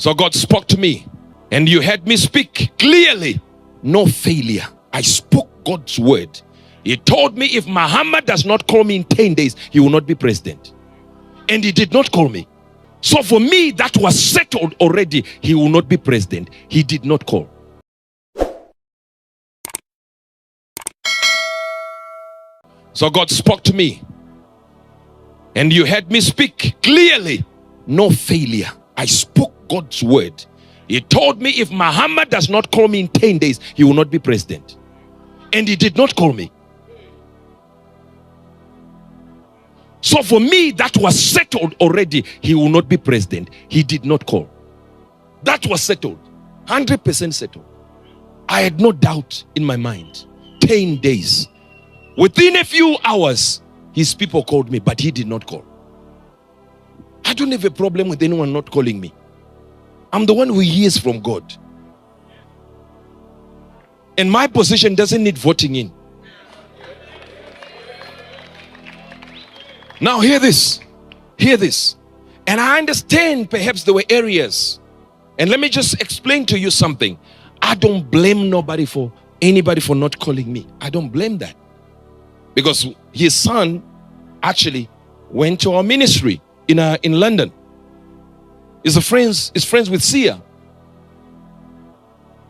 So God spoke to me, and you heard me speak clearly. No failure. I spoke God's word. He told me if Mahama does not call me in 10 days, he will not be president. And he did not call me. So for me, that was settled already. He will not be president. He did not call. So God spoke to me, and you heard me speak clearly. No failure. I spoke God's word. He told me if Mahama does not call me in 10 days, he will not be president. And he did not call me. So for me, that was settled already. He will not be president. He did not call. That was settled. 100% settled. I had no doubt in my mind. 10 days. Within a few hours, his people called me, but he did not call. I don't have a problem with anyone not calling me. I'm the one who hears from God. And my position doesn't need voting in. Now hear this. Hear this. And I understand perhaps there were areas. And let me just explain to you something. I don't blame anybody for not calling me. I don't blame that. Because his son actually went to our ministry in London. He's friends with Sia.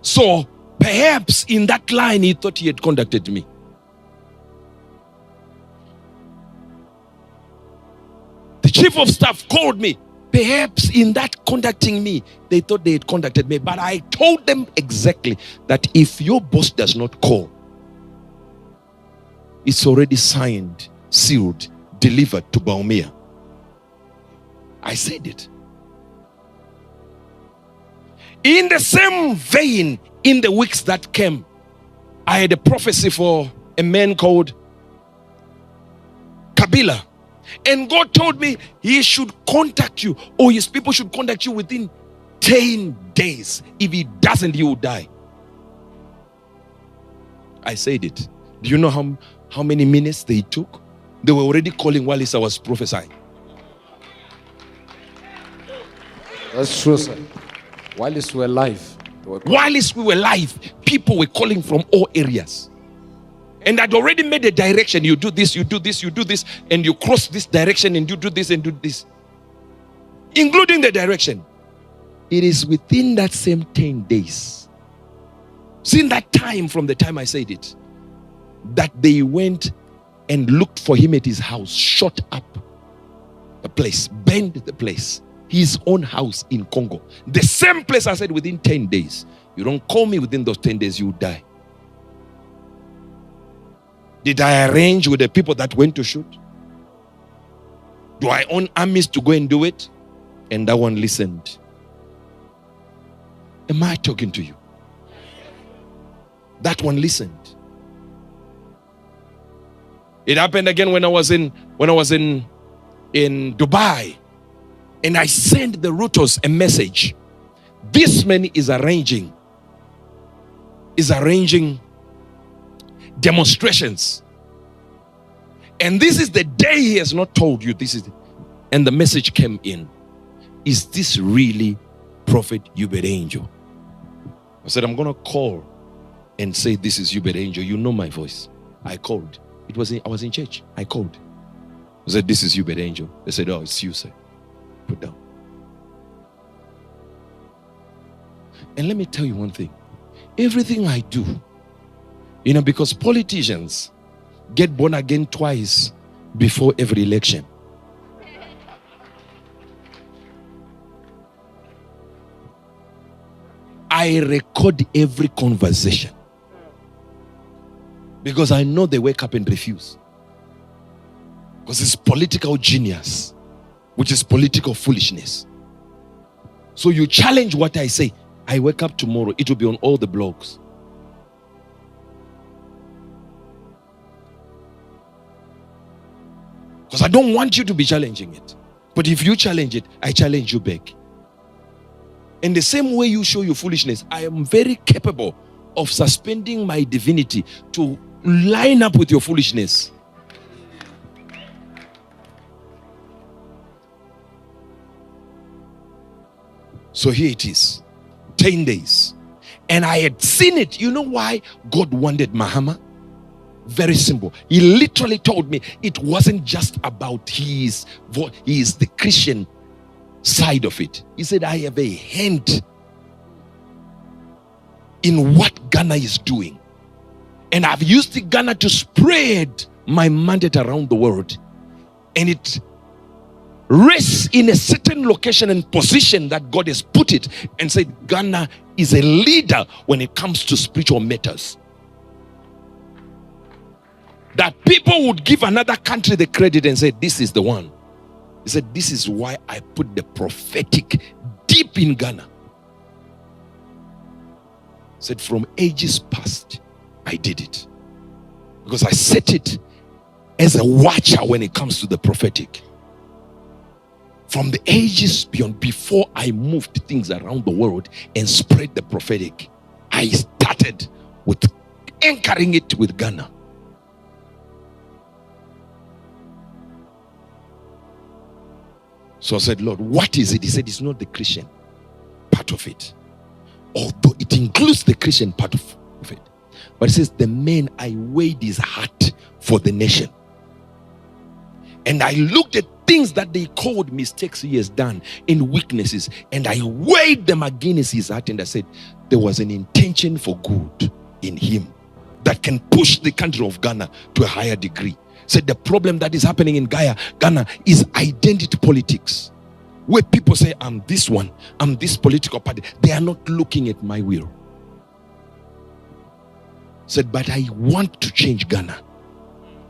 So perhaps in that line he thought he had contacted me. The chief of staff called me. Perhaps in that contacting me, they thought they had contacted me. But I told them exactly that if your boss does not call, it's already signed, sealed, delivered to Baumia. I said it. In the same vein, in the weeks that came, I had a prophecy for a man called Kabila. And God told me he should contact you, or his people should contact you within 10 days. If he doesn't, he will die. I said it. Do you know how many minutes they took? They were already calling while I was prophesying. That's true, sir. While we were live. While we were live, people were calling from all areas. And I'd already made a direction. You do this, you do this, you do this, and you cross this direction, and you do this and do this. Including the direction. It is within that same 10 days. Since that time, from the time I said it, that they went and looked for him at his house, shot up the place, burned the place. His own house in Congo. The same place I said within 10 days. You don't call me within those 10 days, you die. Did I arrange with the people that went to shoot? Do I own armies to go and do it? And that one listened. Am I talking to you? That one listened. It happened again when I was in Dubai. And I sent the routers a message. This man is arranging demonstrations. And this is the day he has not told you. And the message came in. Is this really Prophet Eubert Angel? I said, I'm going to call and say, this is Eubert Angel. You know my voice. I called. I was in church. I called. I said, this is Eubert Angel. They said, oh, it's you, sir. Put down. And let me tell you one thing. Everything I do, because politicians get born again twice before every election. I record every conversation because I know they wake up and refuse. Because it's political genius, which is political foolishness. So you challenge what I say. I wake up tomorrow, it will be on all the blogs. Because I don't want you to be challenging it. But if you challenge it, I challenge you back. In the same way you show your foolishness, I am very capable of suspending my divinity to line up with your foolishness. So here it is, 10 days. And I had seen it. You know why God wanted Mahama? Very simple. He literally told me it wasn't just about he is the Christian side of it. He said, I have a hand in what Ghana is doing. And I've used Ghana to spread my mandate around the world. And it rests in a certain location and position that God has put it, and said Ghana is a leader when it comes to spiritual matters. That people would give another country the credit and say, this is the one. He said, this is why I put the prophetic deep in Ghana. He said, from ages past, I did it. Because I set it as a watcher when it comes to the prophetic. From the ages beyond, before I moved things around the world and spread the prophetic, I started with anchoring it with Ghana. So I said, Lord, what is it? He said, it's not the Christian part of it. Although it includes the Christian part of it. But it says, the man, I weighed his heart for the nation. And I looked at things that they called mistakes he has done and weaknesses. And I weighed them against his heart. And I said, there was an intention for good in him that can push the country of Ghana to a higher degree. Said the problem that is happening in Ghana is identity politics, where people say, I'm this one, I'm this political party. They are not looking at my will. Said, but I want to change Ghana.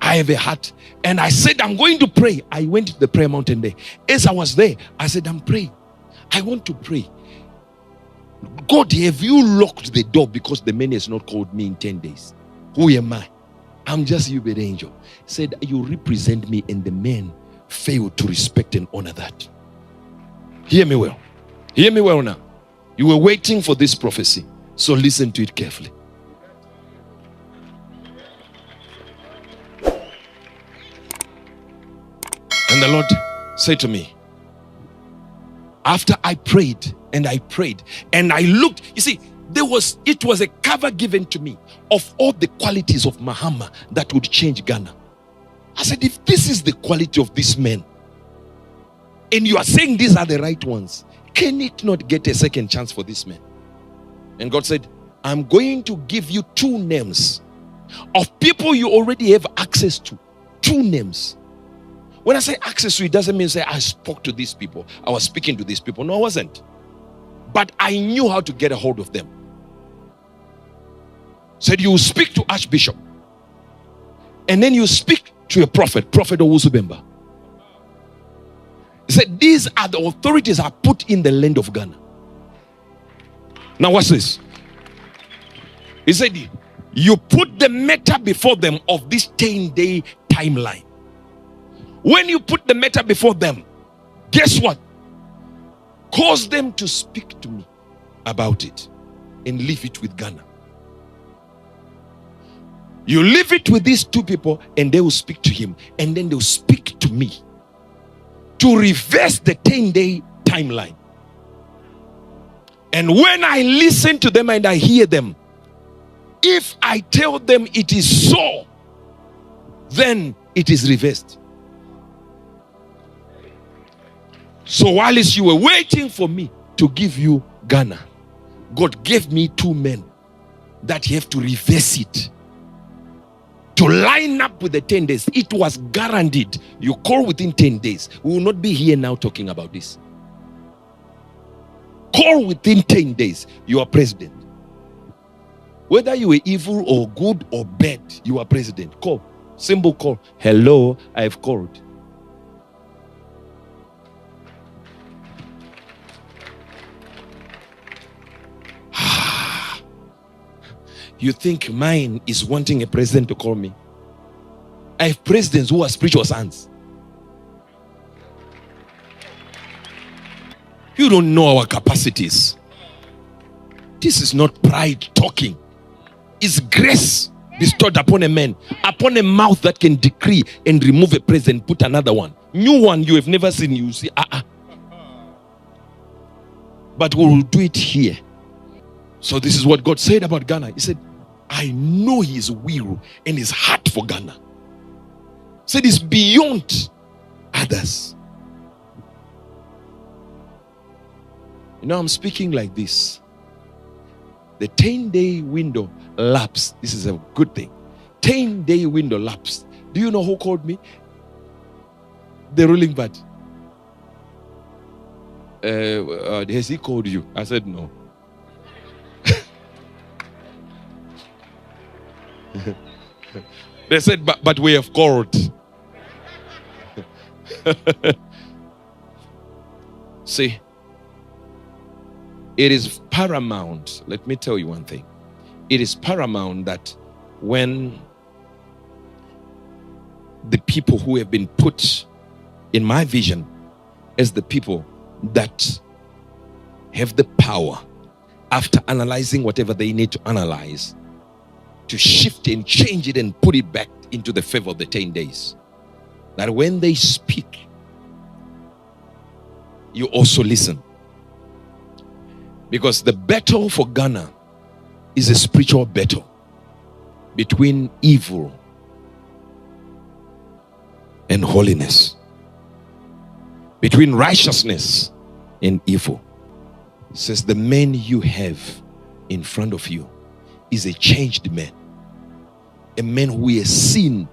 I have a heart. And I said, I'm going to pray. I went to the prayer mountain there. As I was there, I said, I'm praying. I want to pray. God, have you locked the door because the man has not called me in 10 days? Who am I? I'm just Eubert angel. Said, you represent me, and the men failed to respect and honor that. Hear me well. Hear me well now. You were waiting for this prophecy, so listen to it carefully. And the Lord said to me, after I prayed and I prayed and I looked, you see, it was a cover given to me of all the qualities of Mahama that would change Ghana. I said, if this is the quality of this man, and you are saying these are the right ones, can it not get a second chance for this man? And God said, I'm going to give you 2 names of people you already have access to. 2 names. When I say access to, it doesn't mean say I spoke to these people, I was speaking to these people. No, I wasn't. But I knew how to get a hold of them. Said, you speak to Archbishop, and then you speak to a prophet, Prophet Owusubemba. He said, these are the authorities I put in the land of Ghana. Now watch this. He said, you put the matter before them of this 10-day timeline. When you put the matter before them, guess what? Cause them to speak to me about it and leave it with Ghana. You leave it with these 2 people and they will speak to him, and then they will speak to me to reverse the 10-day timeline. And when I listen to them and I hear them, if I tell them it is so, then it is reversed. So while you were waiting for me to give you Ghana, God gave me 2 men that you have to reverse it, to line up with the 10 days. It was guaranteed. You call within 10 days. We will not be here now talking about this. Call within 10 days. You are president. Whether you were evil or good or bad, you are president. Call. Simple call. Hello, I have called. You think mine is wanting a president to call me? I have presidents who are spiritual sons. You don't know our capacities. This is not pride talking. It's grace bestowed upon a man, upon a mouth that can decree and remove a president, put another one. New one you have never seen, you see. but we will do it here. So this is what God said about Ghana. He said, I know his will and his heart for Ghana. He said it's beyond others. You know, I'm speaking like this. The 10-day window lapsed. This is a good thing. 10-day window lapsed. Do you know who called me? The ruling party. Has he called you? I said no. They said, but we have called. See, it is paramount. Let me tell you one thing. It is paramount that when the people who have been put in my vision as the people that have the power, after analyzing whatever they need to analyze, to shift and change it and put it back into the favor of the 10 days, that when they speak, you also listen. Because the battle for Ghana is a spiritual battle between evil and holiness, between righteousness and evil. It says the man you have in front of you is a changed man, a man who has seen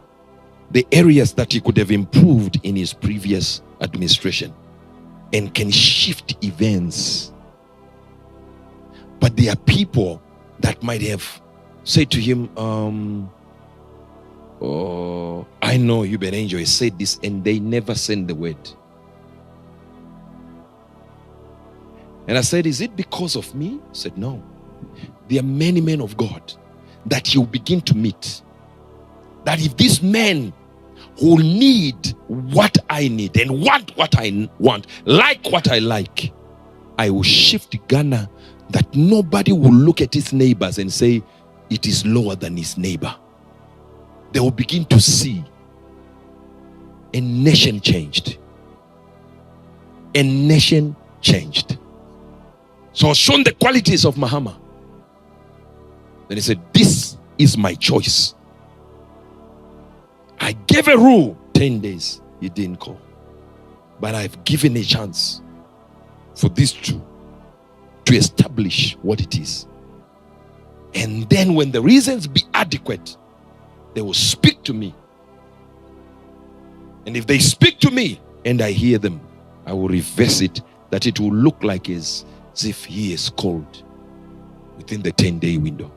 the areas that he could have improved in his previous administration and can shift events. But there are people that might have said to him, I know Eubert Angel has said this, and they never send the word. And I said, is it because of me? He said, no. There are many men of God that you begin to meet, that if this man who need what I need and want what I want, like what I like, I will shift Ghana that nobody will look at his neighbors and say it is lower than his neighbor. They will begin to see a nation changed. A nation changed. So I was shown the qualities of Mahama. Then he said, this is my choice. I gave a rule, 10 days, he didn't call. But I've given a chance for these two to establish what it is. And then when the reasons be adequate, they will speak to me. And if they speak to me and I hear them, I will reverse it, that it will look like as if he is called within the 10-day window.